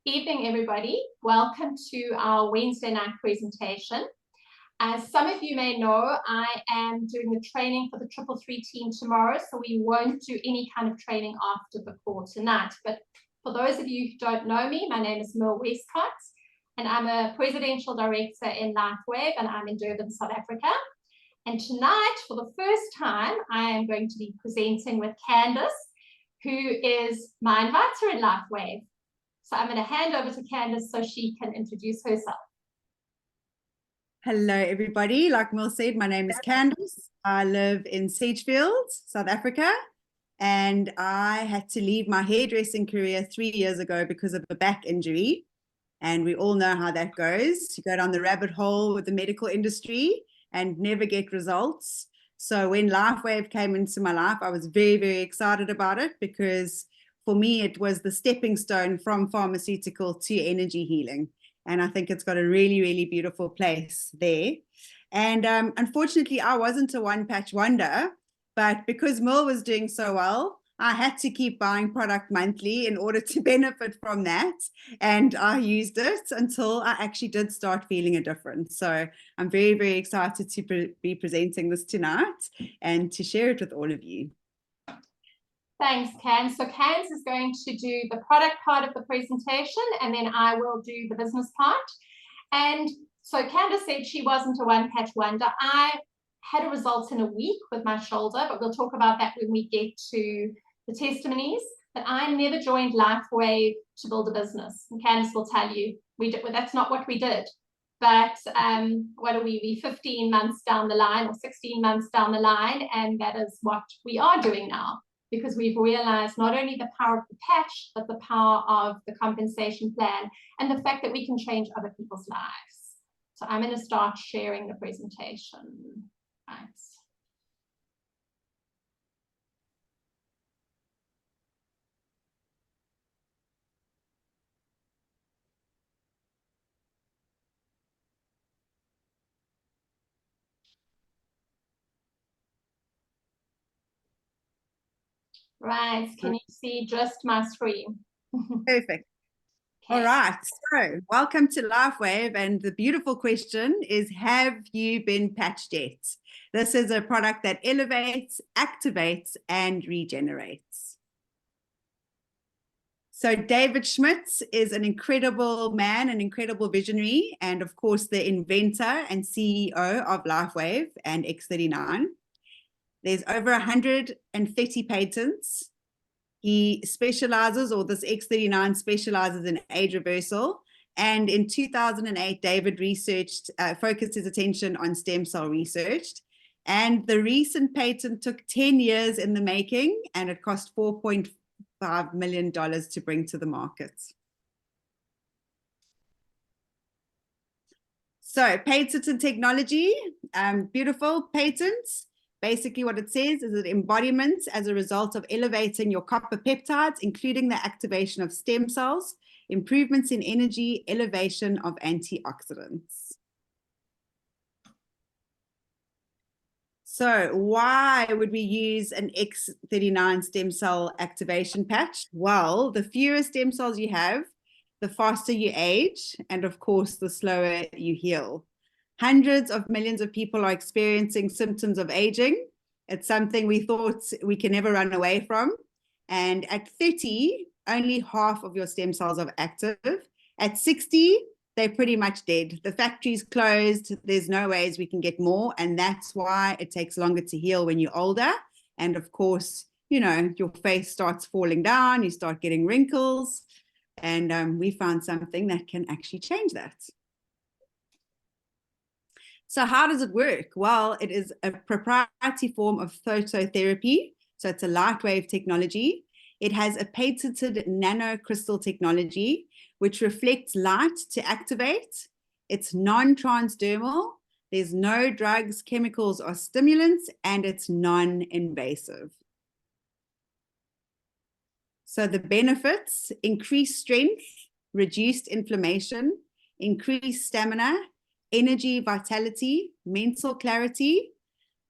Evening, everybody. Welcome to our Wednesday night presentation. As some of you may know, I am doing the training for the 333 team tomorrow, so we won't do any kind of training after the call tonight. But for those of you who don't know me, my name is Merle C, and I'm a Presidential Director in LifeWave, and I'm in Durban, South Africa. And tonight, for the first time, I am going to be presenting with Candice, who is my inviter in LifeWave. So I'm going to hand over to Candice so she can introduce herself. Hello, everybody. Like Merle said, my name is Candice. I live in Sagefield, South Africa, and I had to leave my hairdressing career 3 years ago because of a back injury. And we all know how that goes. You go down the rabbit hole with the medical industry and never get results. So when LifeWave came into my life, I was very, very excited about it because for me, it was the stepping stone from pharmaceutical to energy healing. And I think it's got a really, really beautiful place there. And unfortunately, I wasn't a one-patch wonder, but because Merle was doing so well, I had to keep buying product monthly in order to benefit from that. And I used it until I actually did start feeling a difference. So I'm very, very excited to be presenting this tonight and to share it with all of you. Thanks, Cam. So Cam is going to do the product part of the presentation, and then I will do the business part. And so Candice said she wasn't a one-patch wonder. I had a result in a week with my shoulder, but we'll talk about that when we get to the testimonies. But I never joined LifeWave to build a business. And Candice will tell you, well, that's not what we did. But what are we 15 months down the line or 16 months down the line, and that is what we are doing now. Because we've realized not only the power of the patch, but the power of the compensation plan and the fact that we can change other people's lives. So I'm going to start sharing the presentation. Right. Right, can you see just my screen? Perfect. Okay. All right, so welcome to LifeWave, and the beautiful question is, have you been patched yet? This is a product that elevates, activates, and regenerates. So David Schmitz is an incredible man, an incredible visionary, and of course the inventor and CEO of LifeWave and X39. There's over 130 patents. He specializes, or this X39 specializes in age reversal. And in 2008, David focused his attention on stem cell research. And the recent patent took 10 years in the making, and it cost $4.5 million to bring to the market. So patented technology, beautiful patents. Basically, what it says is that embodiments as a result of elevating your copper peptides, including the activation of stem cells, improvements in energy, elevation of antioxidants. So why would we use an X39 stem cell activation patch? Well, the fewer stem cells you have, the faster you age, and of course, the slower you heal. Hundreds of millions of people are experiencing symptoms of aging. It's something we thought we can never run away from. And at 30, only half of your stem cells are active. At 60, they're pretty much dead. The factory's closed. There's no ways we can get more. And that's why it takes longer to heal when you're older. And of course, you know, your face starts falling down. You start getting wrinkles. And we found something that can actually change that. So how does it work? Well, it is a proprietary form of phototherapy. So it's a light wave technology. It has a patented nanocrystal technology, which reflects light to activate. It's non-transdermal. There's no drugs, chemicals, or stimulants, and it's non-invasive. So the benefits: increased strength, reduced inflammation, increased stamina, energy, vitality, mental clarity.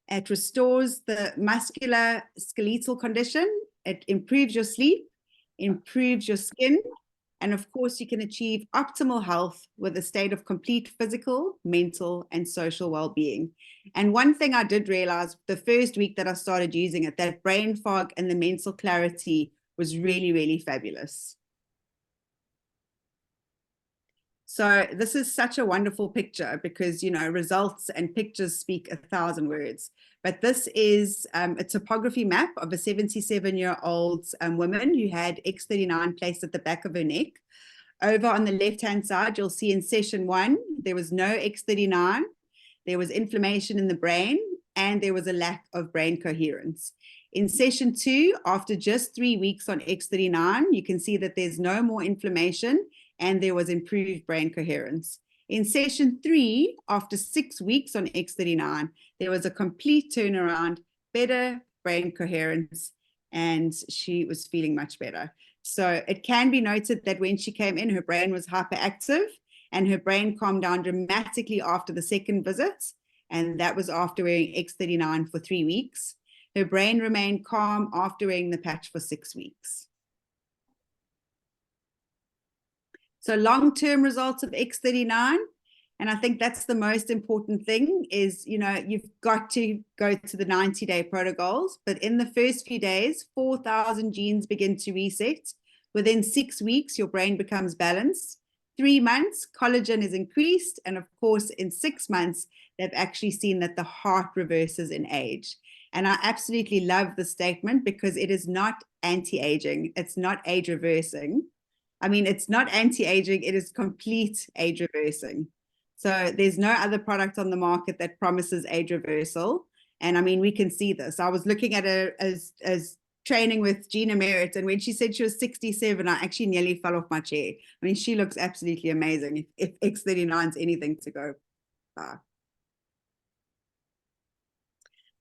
It restores the musculoskeletal condition. It improves your sleep, improves your skin, And of course, you can achieve optimal health with a state of complete physical, mental, and social well-being. And one thing I did realize the first week that I started using it, that brain fog and the mental clarity was really, really fabulous. So this is such a wonderful picture because, you know, results and pictures speak 1,000 words. But this is a topography map of a 77-year-old woman who had X39 placed at the back of her neck. Over on the left-hand side, you'll see in session 1, there was no X39, there was inflammation in the brain, and there was a lack of brain coherence. In session 2, after just 3 weeks on X39, you can see that there's no more inflammation and there was improved brain coherence. In session 3, after 6 weeks on X39, there was a complete turnaround, better brain coherence, and she was feeling much better. So it can be noted that when she came in, her brain was hyperactive and her brain calmed down dramatically after the second visit. And that was after wearing X39 for 3 weeks. Her brain remained calm after wearing the patch for 6 weeks. So long-term results of X39, and I think that's the most important thing is, you know, you've got to go to the 90-day protocols, but in the first few days, 4,000 genes begin to reset. Within 6 weeks, your brain becomes balanced. 3 months, collagen is increased, and of course, in 6 months, they've actually seen that the heart reverses in age. And I absolutely love the statement because it is not anti-aging, it's not age reversing. I mean, it's not anti-aging, it is complete age reversing. So there's no other product on the market that promises age reversal. And I mean, we can see this. I was looking at her as training with Gina Merritt, and when she said she was 67, I actually nearly fell off my chair. I mean, she looks absolutely amazing if X39 is anything to go by.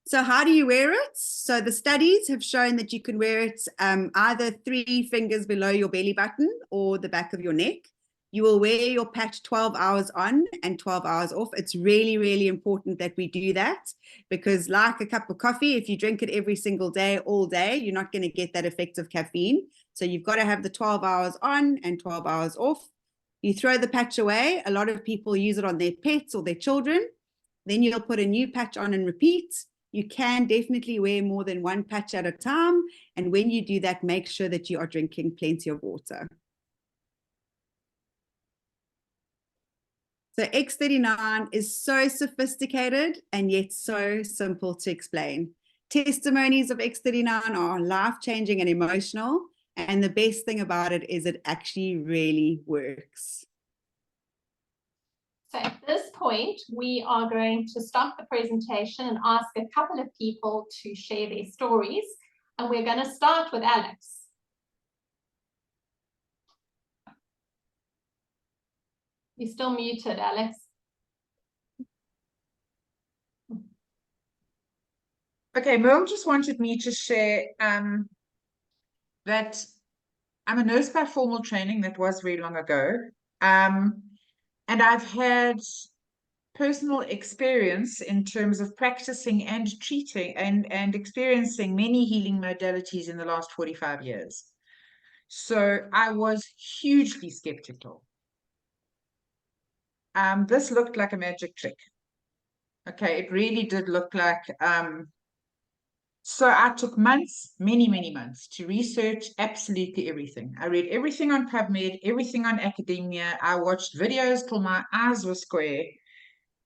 So how do you wear it? So the studies have shown that you can wear it either 3 fingers below your belly button or the back of your neck. You will wear your patch 12 hours on and 12 hours off. It's really, really important that we do that because like a cup of coffee, if you drink it every single day, all day, you're not going to get that effect of caffeine. So you've got to have the 12 hours on and 12 hours off. You throw the patch away. A lot of people use it on their pets or their children. Then you'll put a new patch on and repeat. You can definitely wear more than 1 patch at a time. And when you do that, make sure that you are drinking plenty of water. So X39 is so sophisticated and yet so simple to explain. Testimonies of X39 are life-changing and emotional. And the best thing about it is it actually really works. So at this point, we are going to stop the presentation and ask a couple of people to share their stories. And we're going to start with Alex. You're still muted, Alex. Okay, Merle just wanted me to share that I'm a nurse by formal training. That was very long ago. And I've had personal experience in terms of practicing and treating and experiencing many healing modalities in the last 45 years. So I was hugely skeptical. This looked like a magic trick. Okay, it really did look like, so I took months, many, many months to research absolutely everything. I read everything on PubMed, everything on academia. I watched videos till my eyes were square.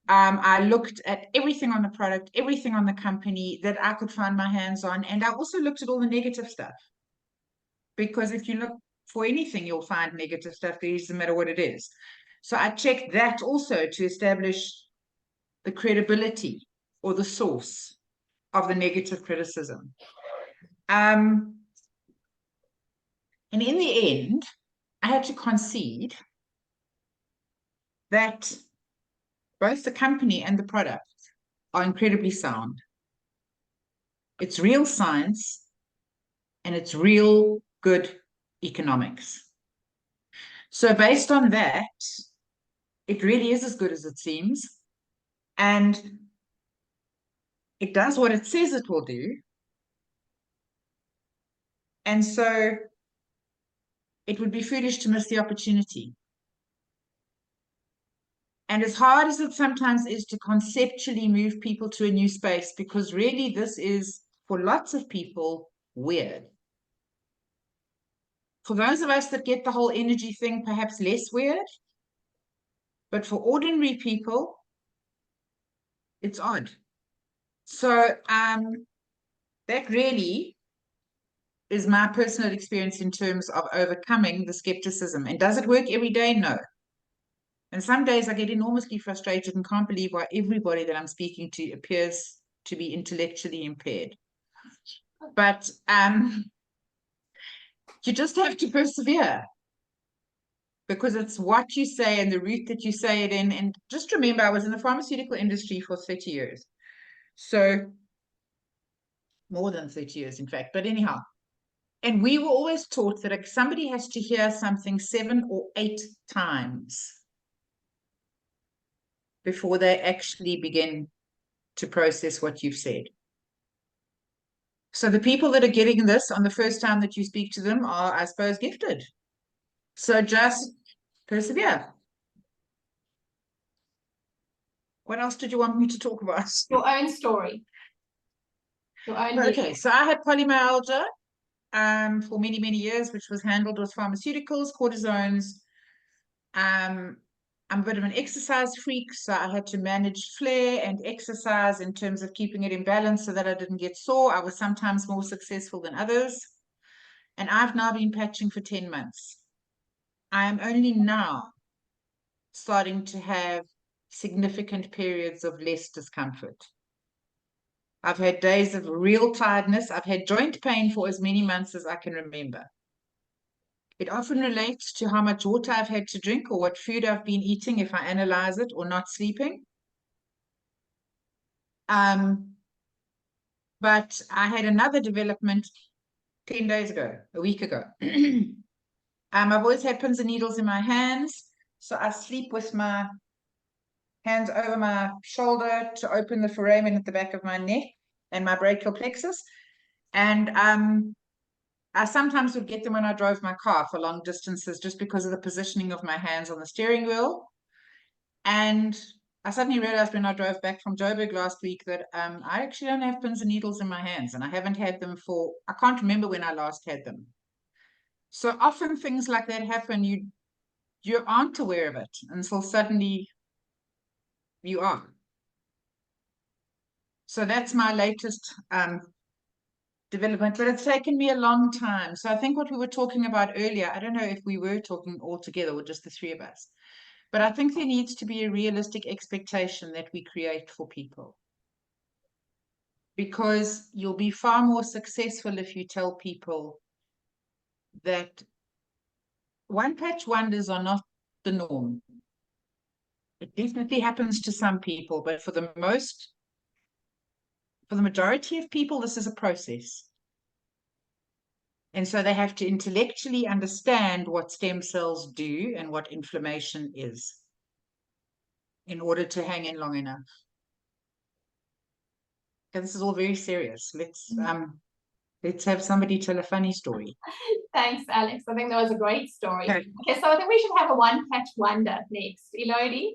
I looked at everything on the product, everything on the company that I could find my hands on. And I also looked at all the negative stuff. Because if you look for anything, you'll find negative stuff. It doesn't matter what it is. So I checked that also to establish the credibility or the source of the negative criticism. And in the end, I had to concede that both the company and the product are incredibly sound. It's real science and it's real good economics. So based on that, it really is as good as it seems. And it does what it says it will do. And so it would be foolish to miss the opportunity. And as hard as it sometimes is to conceptually move people to a new space, because really this is, for lots of people, weird. For those of us that get the whole energy thing, perhaps less weird. But for ordinary people, it's odd. So that really is my personal experience in terms of overcoming the skepticism. And does it work every day? No. And some days I get enormously frustrated and can't believe why everybody that I'm speaking to appears to be intellectually impaired. But you just have to persevere, because it's what you say and the route that you say it in. And just remember, I was in the pharmaceutical industry for 30 years. So more than 30 years, in fact. But anyhow, and we were always taught that if somebody has to hear something 7 or 8 times before they actually begin to process what you've said. So the people that are getting this on the first time that you speak to them are, I suppose, gifted. So just persevere. What else did you want me to talk about? Your own story. Your own Okay, so I had polymyalgia for many, many years, which was handled with pharmaceuticals, cortisones. I'm a bit of an exercise freak, so I had to manage flare and exercise in terms of keeping it in balance so that I didn't get sore. I was sometimes more successful than others. And I've now been patching for 10 months. I am only now starting to have significant periods of less discomfort. I've had days of real tiredness. I've had joint pain for as many months as I can remember. It often relates to how much water I've had to drink or what food I've been eating if I analyze it, or not sleeping. But I had another development 10 days ago, a week ago. I've always had pins and needles in my hands, so I sleep with my hands over my shoulder to open the foramen at the back of my neck and my brachial plexus. And I sometimes would get them when I drove my car for long distances, just because of the positioning of my hands on the steering wheel. And I suddenly realized when I drove back from Joburg last week that I actually don't have pins and needles in my hands, and I haven't had them for, I can't remember when I last had them. So often things like that happen, you aren't aware of it until suddenly you are. So that's my latest development, but it's taken me a long time. So I think what we were talking about earlier, I don't know if we were talking all together or just the three of us, but I think there needs to be a realistic expectation that we create for people. Because you'll be far more successful if you tell people that one patch wonders are not the norm. It definitely happens to some people, but for the majority of people, this is a process. And so they have to intellectually understand what stem cells do and what inflammation is in order to hang in long enough. Okay, this is all very serious. Let's have somebody tell a funny story. Thanks, Alex. I think that was a great story. Okay. Okay, so I think we should have a one patch wonder next. Elodie,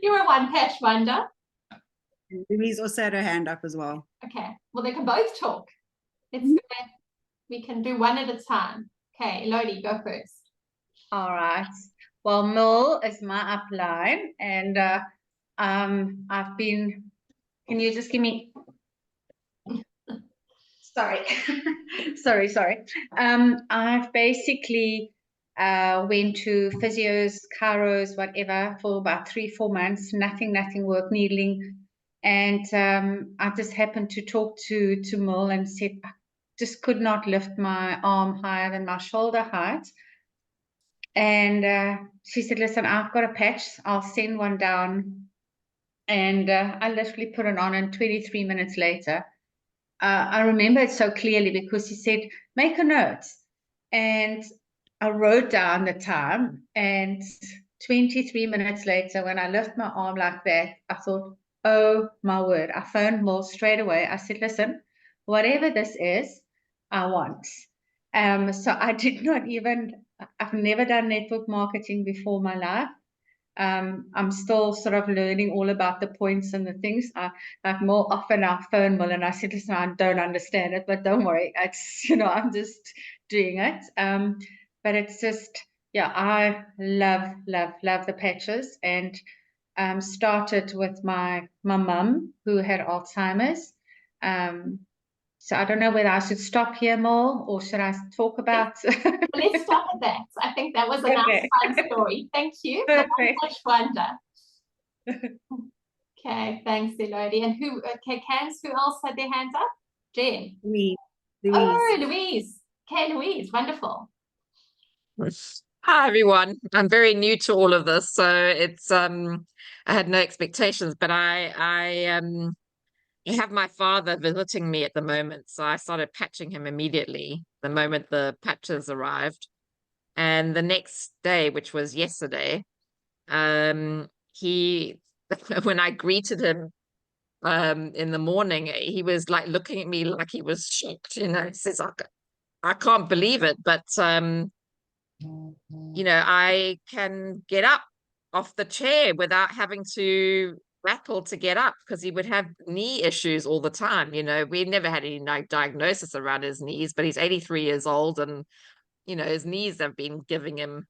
you're a one patch wonder. Louise also had her hand up as well. Okay, well, they can both talk. We can do one at a time. Okay, Elodie, go first. All right. Well, Merle is my upline, and I've been. Can you just give me? Sorry, sorry. I've basically went to physios, chiros, whatever, for about 3-4 months. Nothing worked, needling, and I just happened to talk to Merle and said I just could not lift my arm higher than my shoulder height. And she said, listen, I've got a patch. I'll send one down. And I literally put it on, and 23 minutes later, I remember it so clearly because he said, make a note. And I wrote down the time, and 23 minutes later, when I lift my arm like that, I thought, oh my word. I phoned Merle straight away. I said, listen, whatever this is, I want. So I did not even, I've never done network marketing before in my life. I'm still sort of learning all about the points and the things. Like more often I phone Will and I said, listen, I don't understand it, but don't worry. It's, I'm just doing it. But it's just, yeah, I love the patches, and started with my mum who had Alzheimer's. So I don't know whether I should stop here more or should I talk about? Let's stop at that. I think that was a nice, fun story. Thank you. The one touch wonder. Okay, thanks, Elodie. And Cans, who else had their hands up? Jen. Louise. Oh, Louise. Okay, Louise, wonderful. Hi everyone. I'm very new to all of this, so it's I had no expectations, but I have my father visiting me at the moment, so I started patching him immediately the moment the patches arrived. And the next day, which was yesterday, he when I greeted him in the morning, he was like looking at me like he was shocked, he says, I can't believe it, but I can get up off the chair without having to battle to get up, because he would have knee issues all the time. We never had any diagnosis around his knees, but he's 83 years old, and his knees have been giving him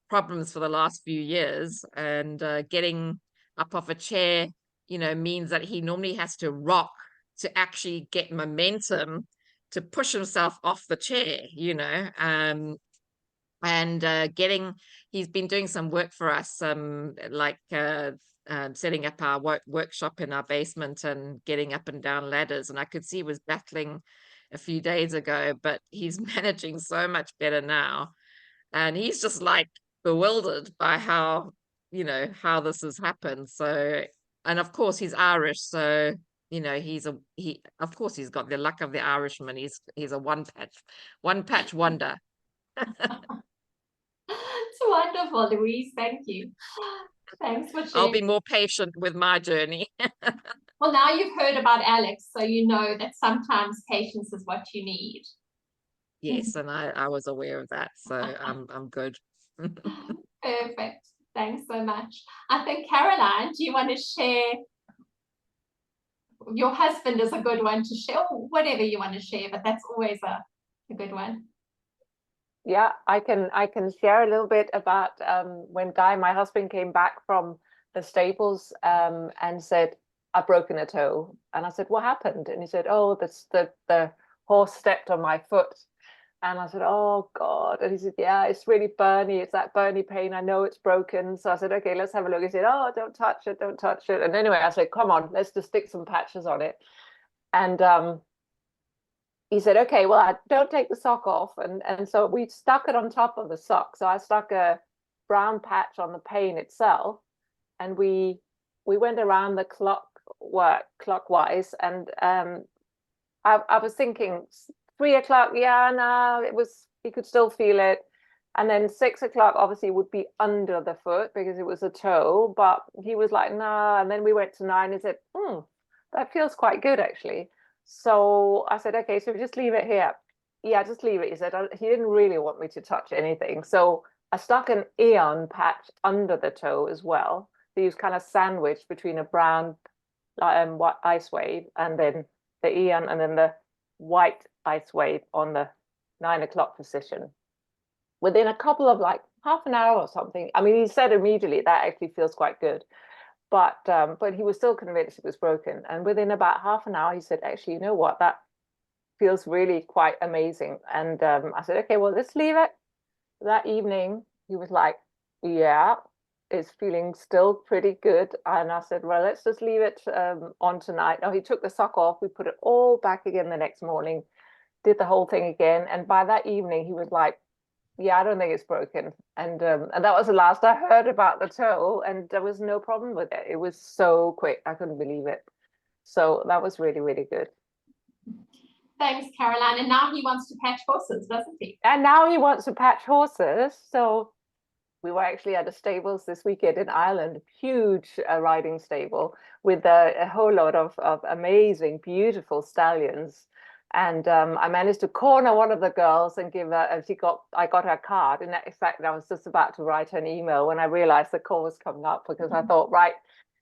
problems for the last few years, and getting up off a chair means that he normally has to rock to actually get momentum to push himself off the chair. He's been doing some work for us, like setting up our workshop in our basement and getting up and down ladders. And I could see he was battling a few days ago, but he's managing so much better now. And he's just like bewildered by how this has happened. So, and of course he's Irish, so of course he's got the luck of the Irishman. He's a one patch wonder. It's wonderful, Louise. Thank you. Thanks for sharing. I'll be more patient with my journey. Well, now you've heard about Alex, so you know that sometimes patience is what you need. Yes, and I was aware of that, so I'm good. Perfect. Thanks so much. I think, Caroline, do you want to share? Your husband is a good one to share, or whatever you want to share, but that's always a good one. Yeah, I can share a little bit about when Guy, my husband, came back from the stables and said, I've broken a toe. And I said, what happened? And he said, oh, the horse stepped on my foot. And I said, oh God. And he said, yeah, it's really burny. It's that burny pain. I know it's broken. So I said, okay, let's have a look. He said, oh, don't touch it. Don't touch it. And anyway, I said, come on, let's just stick some patches on it. And he said, okay, well, I don't take the sock off. And so we stuck it on top of the sock. So I stuck a brown patch on the pane itself. And we went around the clockwise. And I was thinking 3 o'clock, yeah, no, he could still feel it. And then 6 o'clock obviously would be under the foot because it was a toe. But he was like, no. And then we went to 9. He said, that feels quite good, actually. So I said, okay, so just leave it here. Yeah, just leave it. He said, he didn't really want me to touch anything. So I stuck an Aeon patch under the toe as well. So he was kind of sandwiched between a brown ice wave and then the Aeon and then the white ice wave on the 9 o'clock position. Within a couple of like half an hour or something. I mean, he said immediately that actually feels quite good. But he was still convinced it was broken. And within about half an hour, he said, actually, you know what? That feels really quite amazing. And I said, okay, well, let's leave it. That evening, he was like, yeah, it's feeling still pretty good. And I said, well, let's just leave it on tonight. No, he took the sock off. We put it all back again the next morning, did the whole thing again. And by that evening, he was like, yeah, I don't think it's broken. And that was the last I heard about the toe, and there was no problem with it. It was so quick. I couldn't believe it. So that was really, really good. Thanks, Caroline. And now he wants to patch horses, doesn't he? And now he wants to patch horses. So we were actually at the stables this weekend in Ireland, huge riding stable with a whole lot of amazing, beautiful stallions. And I managed to corner one of the girls and give her, and I got her card. In fact, I was just about to write her an email when I realized the call was coming up, because I thought, right,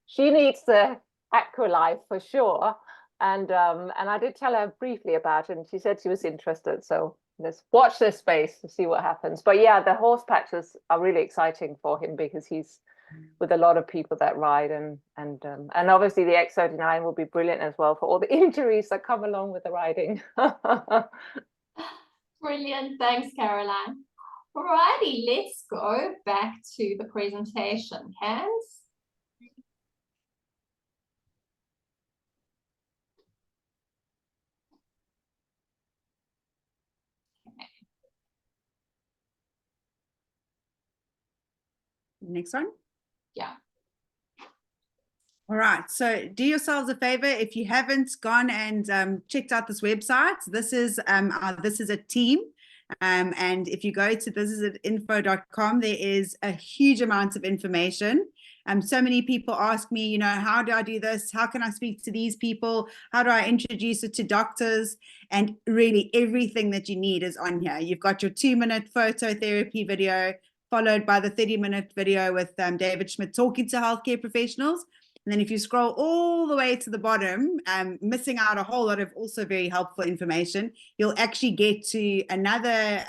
she needs the AquaLife for sure. And I did tell her briefly about it, and she said she was interested. So let's watch this space to see what happens. But yeah, the horse patches are really exciting for him, because he's with a lot of people that ride, and obviously the X39 will be brilliant as well for all the injuries that come along with the riding. Brilliant, thanks, Caroline. Alrighty, let's go back to the presentation, Hans. Next one. Yeah. All right, so do yourselves a favor if you haven't gone and checked out this website. This is a team, and if you go to thisisatinfo.com, there is a huge amount of information. So many people ask me, how do I do this? How can I speak to these people? How do I introduce it to doctors? And really everything that you need is on here. You've got your 2-minute phototherapy video, followed by the 30-minute video with David Schmidt talking to healthcare professionals. And then if you scroll all the way to the bottom, missing out a whole lot of also very helpful information, you'll actually get to another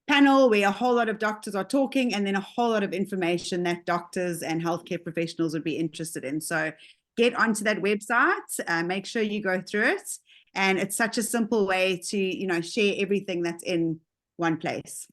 panel where a whole lot of doctors are talking, and then a whole lot of information that doctors and healthcare professionals would be interested in. So get onto that website, make sure you go through it. And it's such a simple way to, share everything that's in one place.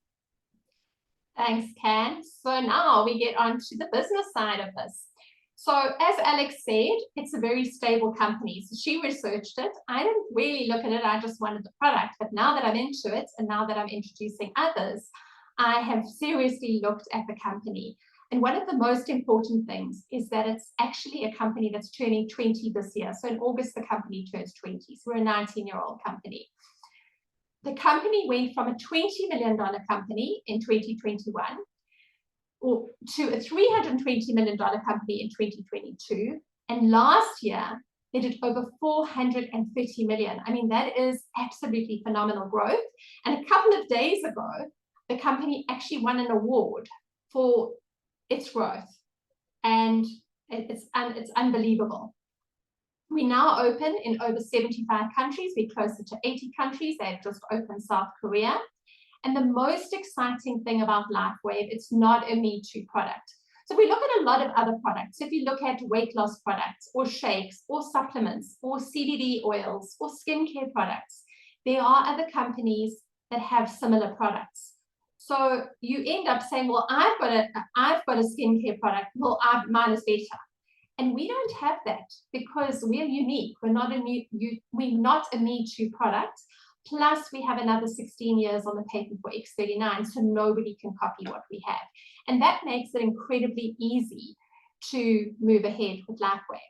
Thanks, Ken. So now we get on to the business side of this. So as Alex said, it's a very stable company. So she researched it. I didn't really look at it. I just wanted the product. But now that I'm into it, and now that I'm introducing others, I have seriously looked at the company. And one of the most important things is that it's actually a company that's turning 20 this year. So in August, the company turns 20. So we're a 19-year-old company. The company went from a $20 million company in 2021 to a $320 million company in 2022. And last year, they did over $430 million. I mean, that is absolutely phenomenal growth. And a couple of days ago, the company actually won an award for its growth. And it's unbelievable. We now open in over 75 countries. We're closer to 80 countries. They've just opened South Korea. And the most exciting thing about LifeWave, it's not a Me Too product. So we look at a lot of other products. If you look at weight loss products or shakes or supplements or CBD oils or skincare products, there are other companies that have similar products. So you end up saying, well, I've got a skincare product. Well, mine is better. And we don't have that because we're unique. We're not a Me Too product. Plus, we have another 16 years on the patent for X39, so nobody can copy what we have. And that makes it incredibly easy to move ahead with LifeWave.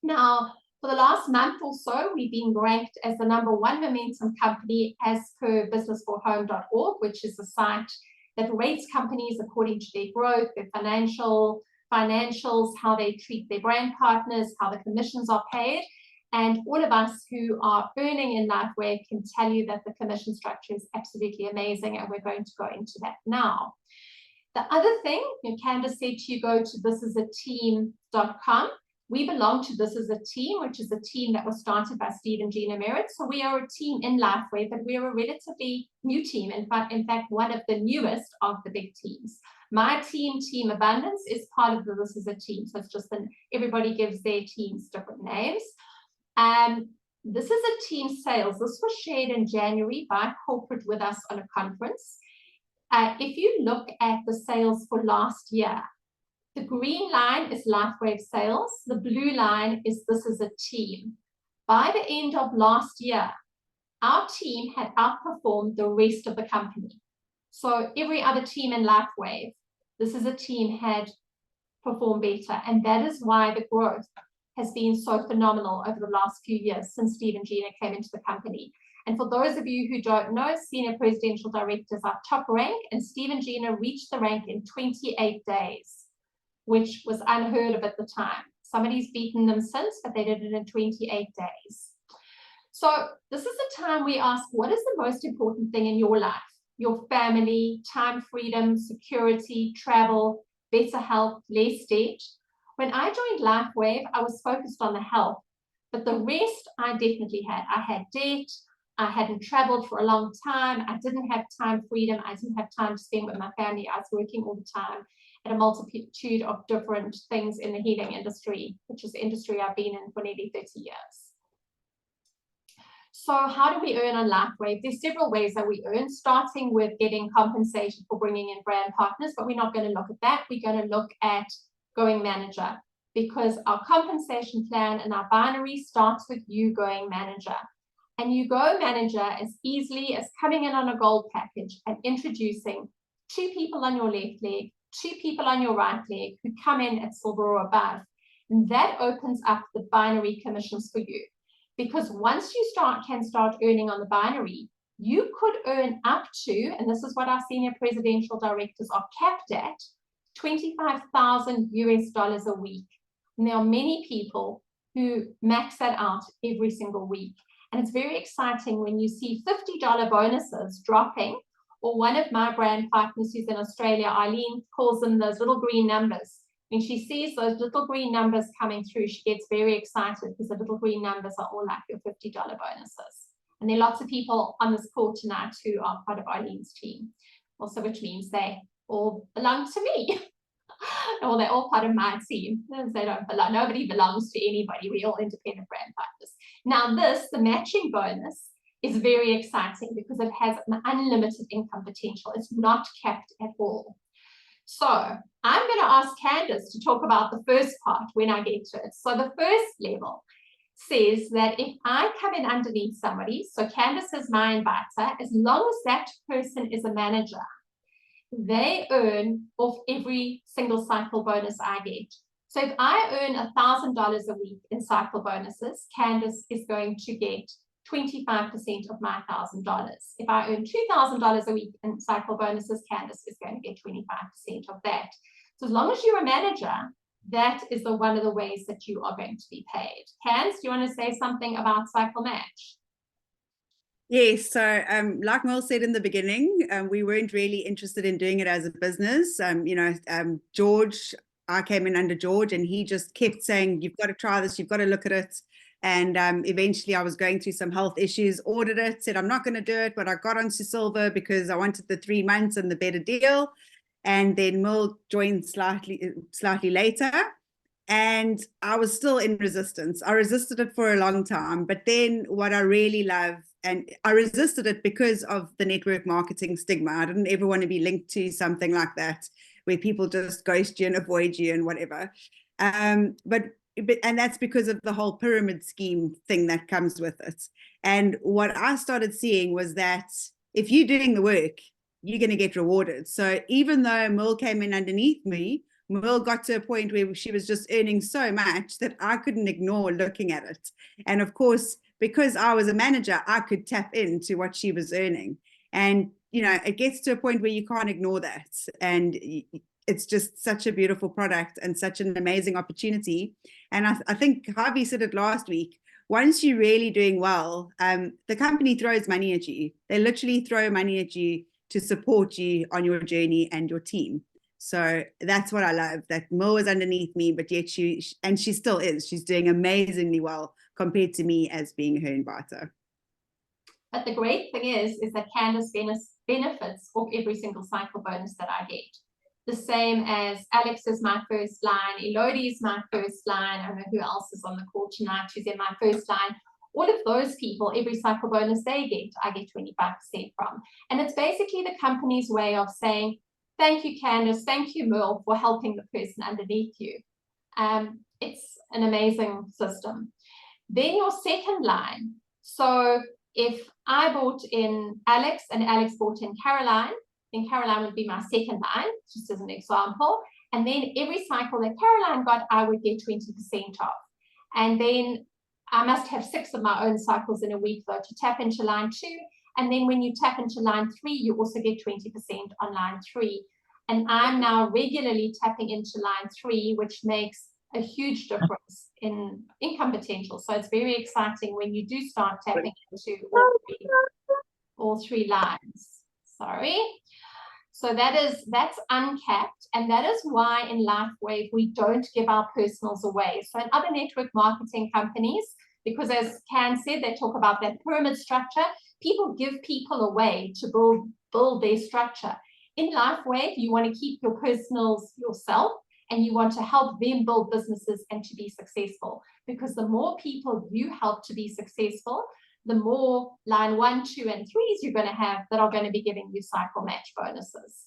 Now, for the last month or so, we've been ranked as the #1 momentum company as per businessforhome.org, which is a site that rates companies according to their growth, their financials, how they treat their brand partners, how the commissions are paid. And all of us who are earning in LifeWave can tell you that the commission structure is absolutely amazing, and we're going to go into that now. The other thing, Candace said to you, go to thisisateam.com. We belong to This Is a Team, which is a team that was started by Steve and Gina Merritt. So we are a team in LifeWave, but we are a relatively new team. In fact, one of the newest of the big teams. My team, Team Abundance, is part of the This Is a Team. So it's just everybody gives their teams different names. This is a team sales. This was shared in January by corporate with us on a conference. If you look at the sales for last year, the green line is LifeWave sales. The blue line is This Is a Team. By the end of last year, our team had outperformed the rest of the company. So every other team in LifeWave, This Is a Team had performed better. And that is why the growth has been so phenomenal over the last few years since Steve and Gina came into the company. And for those of you who don't know, Senior Presidential Directors are top rank, and Steve and Gina reached the rank in 28 days, which was unheard of at the time. Somebody's beaten them since, but they did it in 28 days. So this is a time we ask, what is the most important thing in your life? Your family, time freedom, security, travel, better health, less debt. When I joined LifeWave, I was focused on the health, but the rest I definitely had. I had debt, I hadn't traveled for a long time, I didn't have time freedom, I didn't have time to spend with my family, I was working all the time at a multitude of different things in the healing industry, which is the industry I've been in for nearly 30 years. So how do we earn on LifeWave? There's several ways that we earn, starting with getting compensated for bringing in brand partners, but we're not going to look at that. We're going to look at going manager, because our compensation plan and our binary starts with you going manager. And you go manager as easily as coming in on a gold package and introducing 2 people on your left leg, 2 people on your right leg who come in at silver or above. And that opens up the binary commissions for you. Because once you can start earning on the binary, you could earn up to, and this is what our senior presidential directors are capped at, $25,000 US a week. And there are many people who max that out every single week. And it's very exciting when you see $50 bonuses dropping, or one of my brand partners who's in Australia, Eileen, calls them those little green numbers. When she sees those little green numbers coming through, she gets very excited, because the little green numbers are all like your $50 bonuses. And there are lots of people on this call tonight who are part of Eileen's team, also, which means they all belong to me. Or they're all part of my team. They don't belong. Nobody belongs to anybody. We're all independent brand partners. Now this, the matching bonus, is very exciting because it has an unlimited income potential. It's not capped at all. So I'm going to ask Candace to talk about the first part when I get to it. So the first level says that if I come in underneath somebody, so Candace is my inviter, as long as that person is a manager, they earn off every single cycle bonus I get. So if I earn $1,000 a week in cycle bonuses, Candace is going to get 25% of my $1,000. If I earn $2,000 a week in cycle bonuses, Candace is going to get 25% of that. So as long as you're a manager, that is one of the ways that you are going to be paid. Candace, do you want to say something about Cycle Match? Yes, so like Merle said in the beginning, we weren't really interested in doing it as a business. George, I came in under George, and he just kept saying, you've got to try this, you've got to look at it. And eventually I was going through some health issues, ordered it, said I'm not going to do it, but I got onto silver because I wanted the 3 months and the better deal. And then Merle joined slightly later, and I was still in resistance. I resisted it for a long time, but then what I really love, and I resisted it because of the network marketing stigma. I didn't ever want to be linked to something like that, where people just ghost you and avoid you and whatever. And that's because of the whole pyramid scheme thing that comes with it. And what I started seeing was that if you're doing the work, you're going to get rewarded. So even though Merle came in underneath me, Merle got to a point where she was just earning so much that I couldn't ignore looking at it. And of course, because I was a manager, I could tap into what she was earning. And, it gets to a point where you can't ignore that. And it's just such a beautiful product and such an amazing opportunity. And I think Harvey said it last week, once you're really doing well, the company throws money at you. They literally throw money at you to support you on your journey and your team. So that's what I love, that Mo is underneath me, but yet she still is. She's doing amazingly well compared to me as being her inviter. But the great thing is that Candace benefits off every single cycle bonus that I get. The same as Alex is my first line, Elodie is my first line, I don't know who else is on the call tonight who's in my first line. All of those people, every cycle bonus they get, I get 25% from. And it's basically the company's way of saying, thank you, Candace, thank you, Merle, for helping the person underneath you. It's an amazing system. Then your second line. So if I bought in Alex and Alex bought in Caroline, then Caroline would be my second line, just as an example. And then every cycle that Caroline got, I would get 20% off. And then I must have 6 of my own cycles in a week, though, to tap into line 2. And then when you tap into line 3, you also get 20% on line 3. And I'm now regularly tapping into line 3, which makes a huge difference income potential. So it's very exciting when you do start tapping into all three lines. Sorry. So that's uncapped, and that is why in LifeWave we don't give our personals away. So in other network marketing companies, because as Can said, they talk about that pyramid structure, people give people away to build their structure. In LifeWave, you want to keep your personals yourself, and you want to help them build businesses and to be successful, because the more people you help to be successful, the more line 1, 2, and 3s you're going to have that are going to be giving you cycle match bonuses.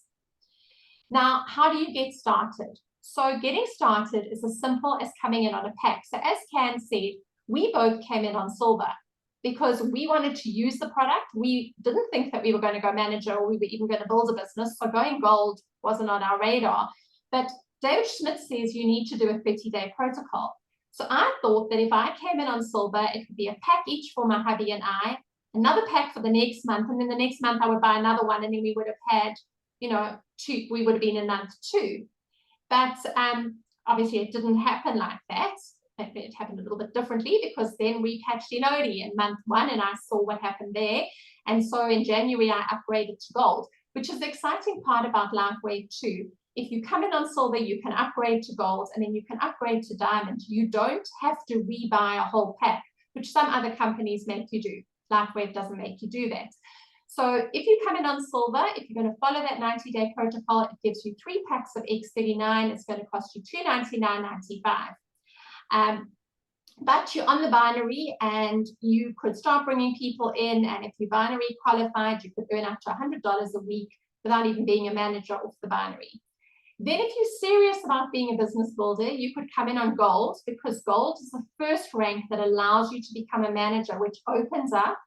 Now, how do you get started? So getting started is as simple as coming in on a pack. So as Can said, we both came in on silver because we wanted to use the product. We didn't think that we were going to go manager or we were even going to build a business. So going gold wasn't on our radar. But David Schmidt says you need to do a 30-day protocol. So I thought that if I came in on silver, it would be a pack each for my hubby and I, another pack for the next month, and then the next month I would buy another one, and then we would have had, you know, we would have been in month 2. But obviously it didn't happen like that. It happened a little bit differently, because then we catched Inodi in month 1 and I saw what happened there. And so in January I upgraded to gold, which is the exciting part about LifeWave too. If you come in on silver, you can upgrade to gold, and then you can upgrade to diamond. You don't have to rebuy a whole pack, which some other companies make you do. LifeWave doesn't make you do that. So if you come in on silver, if you're going to follow that 90-day protocol, it gives you 3 packs of X39. It's going to cost you $299.95. But you're on the binary, and you could start bringing people in, and if you're binary qualified, you could earn up to $100 a week without even being a manager off the binary. Then if you're serious about being a business builder, you could come in on gold, because gold is the first rank that allows you to become a manager, which opens up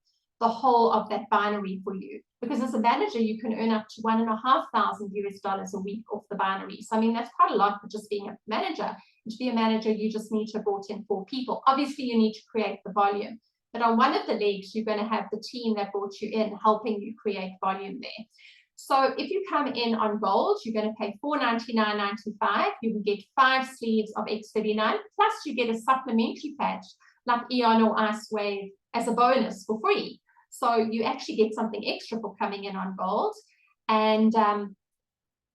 the whole of that binary for you. Because as a manager, you can earn up to $1,500 a week off the binary. So I mean, that's quite a lot for just being a manager. And to be a manager, you just need to have brought in 4 people. Obviously, you need to create the volume. But on one of the legs, you're going to have the team that brought you in helping you create volume there. So if you come in on gold, you're going to pay $499.95. You can get 5 sleeves of X39, plus you get a supplementary patch like Eon or LifeWave as a bonus for free. So you actually get something extra for coming in on gold, and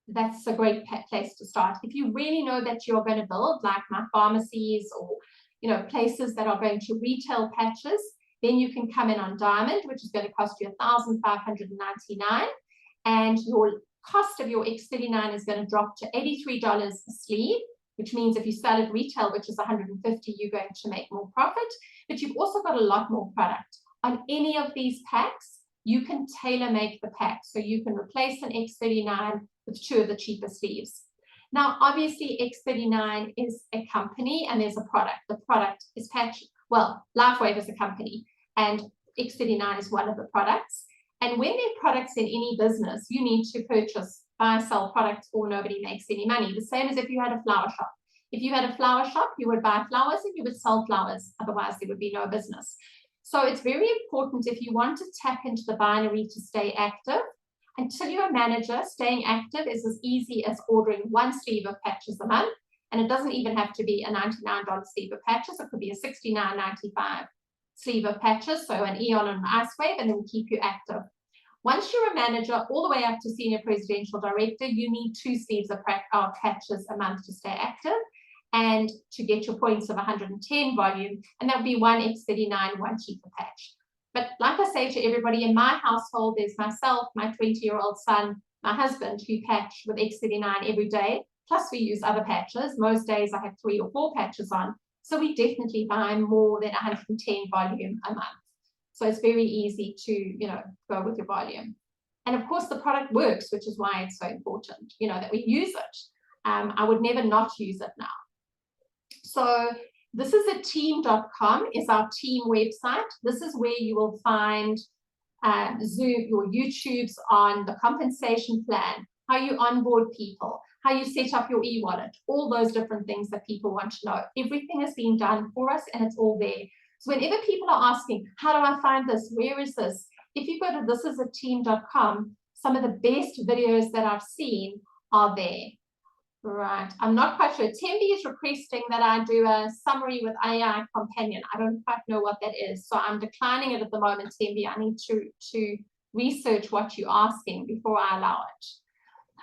that's a great place to start. If you really know that you're going to build, like my pharmacies or places that are going to retail patches, then you can come in on diamond, which is going to cost you $1,599. And your cost of your X39 is going to drop to $83 a sleeve, which means if you sell at retail, which is $150, you're going to make more profit. But you've also got a lot more product. On any of these packs, you can tailor make the pack. So you can replace an X39 with 2 of the cheaper sleeves. Now, obviously, X39 is a company and there's a product. The product is patch. Well, LifeWave is a company and X39 is one of the products. And when there are products in any business, you need to purchase, buy, sell products, or nobody makes any money. The same as if you had a flower shop. If you had a flower shop, you would buy flowers and you would sell flowers. Otherwise, there would be no business. So it's very important, if you want to tap into the binary to stay active. Until you're a manager, staying active is as easy as ordering 1 sleeve of patches a month. And it doesn't even have to be a $99 sleeve of patches. It could be a $69.95 sleeve of patches, so an Eon and an LifeWave, and then keep you active. Once you're a manager, all the way up to senior presidential director, you need 2 sleeves of patches a month to stay active and to get your points of 110 volume, and that would be 1 X39, 1 cheaper patch. But like I say to everybody, in my household, there's myself, my 20-year-old son, my husband, who patch with X39 every day, plus we use other patches. Most days I have 3 or 4 patches on. So we definitely buy more than 110 volume a month. So it's very easy to, go with your volume. And of course, the product works, which is why it's so important, that we use it. I would never not use it now. So this is a team.com, is our team website. This is where you will find Zoom, your YouTubes on the compensation plan, how you onboard people, how you set up your e-wallet, all those different things that people want to know. Everything has been done for us and it's all there. So whenever people are asking, how do I find this? Where is this? If you go to thisisateam.com, some of the best videos that I've seen are there. Right, I'm not quite sure. Tembi is requesting that I do a summary with AI companion. I don't quite know what that is, so I'm declining it at the moment, Tembi. I need to research what you're asking before I allow it.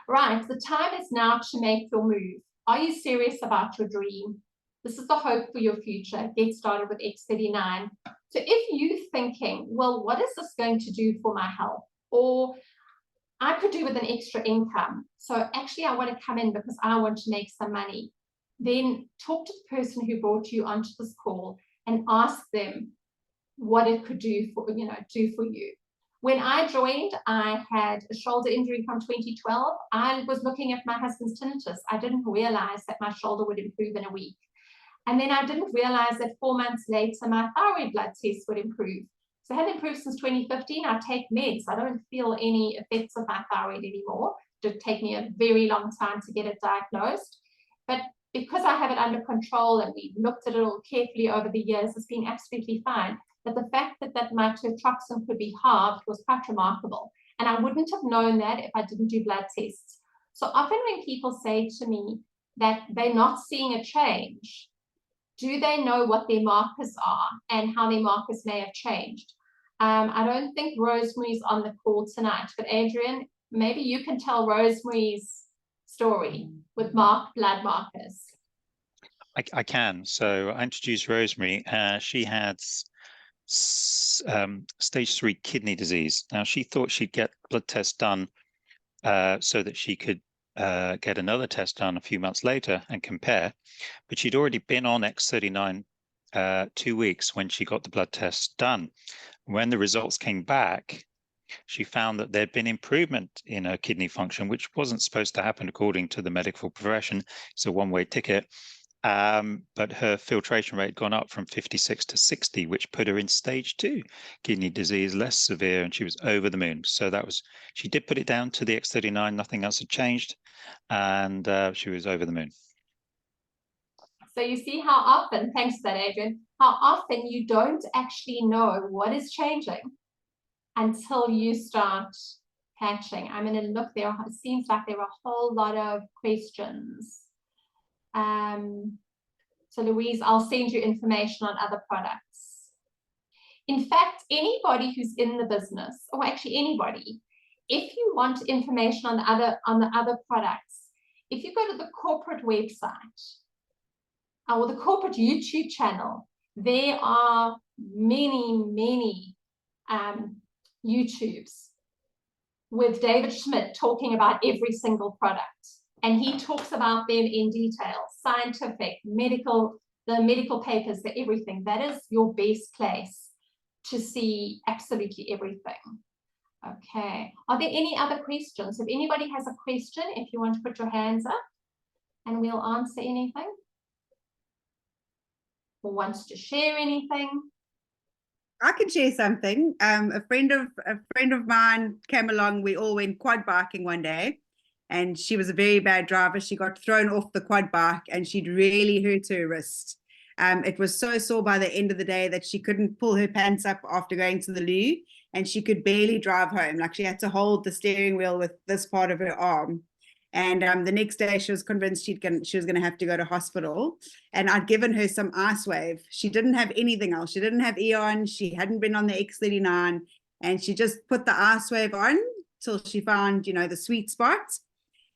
Right, the time is now to make your move. Are you serious about your dream? This is the hope for your future. Get started with X39. So if you're thinking, well, what is this going to do for my health? Or I could do with an extra income. So actually I want to come in because I want to make some money. Then talk to the person who brought you onto this call and ask them what it could do for you. When I joined, I had a shoulder injury from 2012. I was looking at my husband's tinnitus. I didn't realize that my shoulder would improve in a week. And then I didn't realize that 4 months later, my thyroid blood test would improve. So it had improved since 2015. I take meds. I don't feel any effects of my thyroid anymore. It did take me a very long time to get it diagnosed. But because I have it under control and we've looked at it all carefully over the years, it's been absolutely fine. But the fact that my tetroxin could be halved was quite remarkable. And I wouldn't have known that if I didn't do blood tests. So often when people say to me that they're not seeing a change, do they know what their markers are and how their markers may have changed? I don't think Rosemary's on the call tonight, but Adrian, maybe you can tell Rosemary's story with blood markers. I can. So I introduced Rosemary. She had stage 3 kidney disease. Now she thought she'd get blood tests done so that she could get another test done a few months later and compare, but she'd already been on X39 2 weeks when she got the blood tests done. When the results came back, she found that there'd been improvement in her kidney function, which wasn't supposed to happen according to the medical profession. It's a one-way ticket. But her filtration rate had gone up from 56 to 60, which put her in stage 2 kidney disease, less severe, and she was over the moon. So that was, she did put it down to the X39, nothing else had changed, and she was over the moon. So you see how often, thanks for that, Adrian, how often you don't actually know what is changing until you start patching. I'm going to look there. It seems like there are a whole lot of questions. So Louise, I'll send you information on other products. In fact, anybody who's in the business, or actually anybody, if you want information on the other products, if you go to the corporate website or the corporate YouTube channel, there are many YouTubes with David Schmidt talking about every single product. And he talks about them in detail, scientific, medical, the medical papers, the everything. That is your best place to see absolutely everything. Okay, are there any other questions? If anybody has a question, if you want to put your hands up and we'll answer anything. Or wants to share anything. I can share something. A friend of mine came along. We all went quad biking one day, and she was a very bad driver. She got thrown off the quad bike, and she'd really hurt her wrist. It was so sore by the end of the day that she couldn't pull her pants up after going to the loo, and she could barely drive home. Like, she had to hold the steering wheel with this part of her arm. And the next day she was convinced she was going to have to go to hospital. And I'd given her some LifeWave. She didn't have anything else. She didn't have Eon. She hadn't been on the X39. And she just put the LifeWave on till she found, you know, the sweet spot.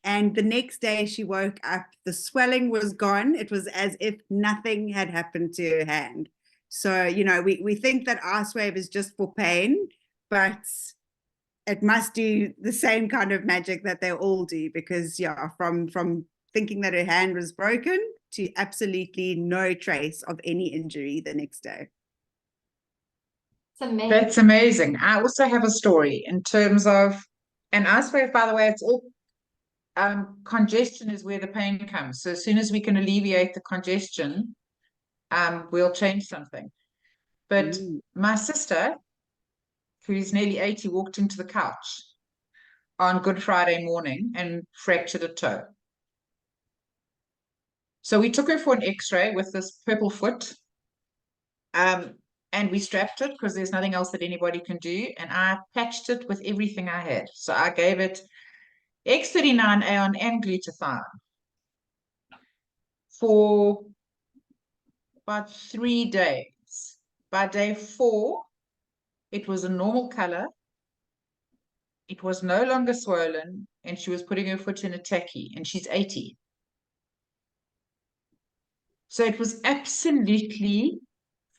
And the next day she woke up, the swelling was gone. It was as if nothing had happened to her hand. So, you know, we think that LifeWave is just for pain, but it must do the same kind of magic that they all do, because yeah, from thinking that her hand was broken to absolutely no trace of any injury the next day. It's amazing. That's amazing. I also have a story in terms of, and LifeWave, by the way, it's all congestion is where the pain comes. So as soon as we can alleviate the congestion, we'll change something. But my sister, who's nearly 80, walked into the couch on Good Friday morning and fractured a toe. So we took her for an x-ray with this purple foot, and we strapped it because there's nothing else that anybody can do, and I patched it with everything I had. So I gave it X39 Aeon and glutathione. for about 3 days. By day 4, it was a normal color. It was no longer swollen, and she was putting her foot in a tacky, and she's 80. So it was absolutely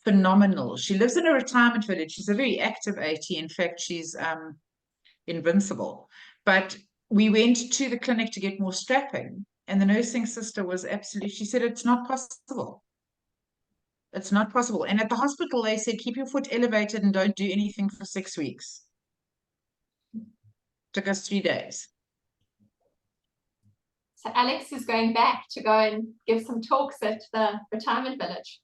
phenomenal. She lives in a retirement village. She's a very active 80. In fact, she's invincible. But we went to the clinic to get more strapping, and the nursing sister was absolutely, she said, it's not possible. It's not possible. And at the hospital, they said, keep your foot elevated and don't do anything for 6 weeks. Took us 3 days. So Alex is going back to go and give some talks at the retirement village.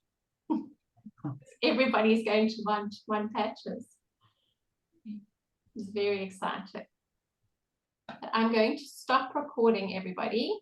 Everybody's going to want patches. It's very exciting. I'm going to stop recording, everybody.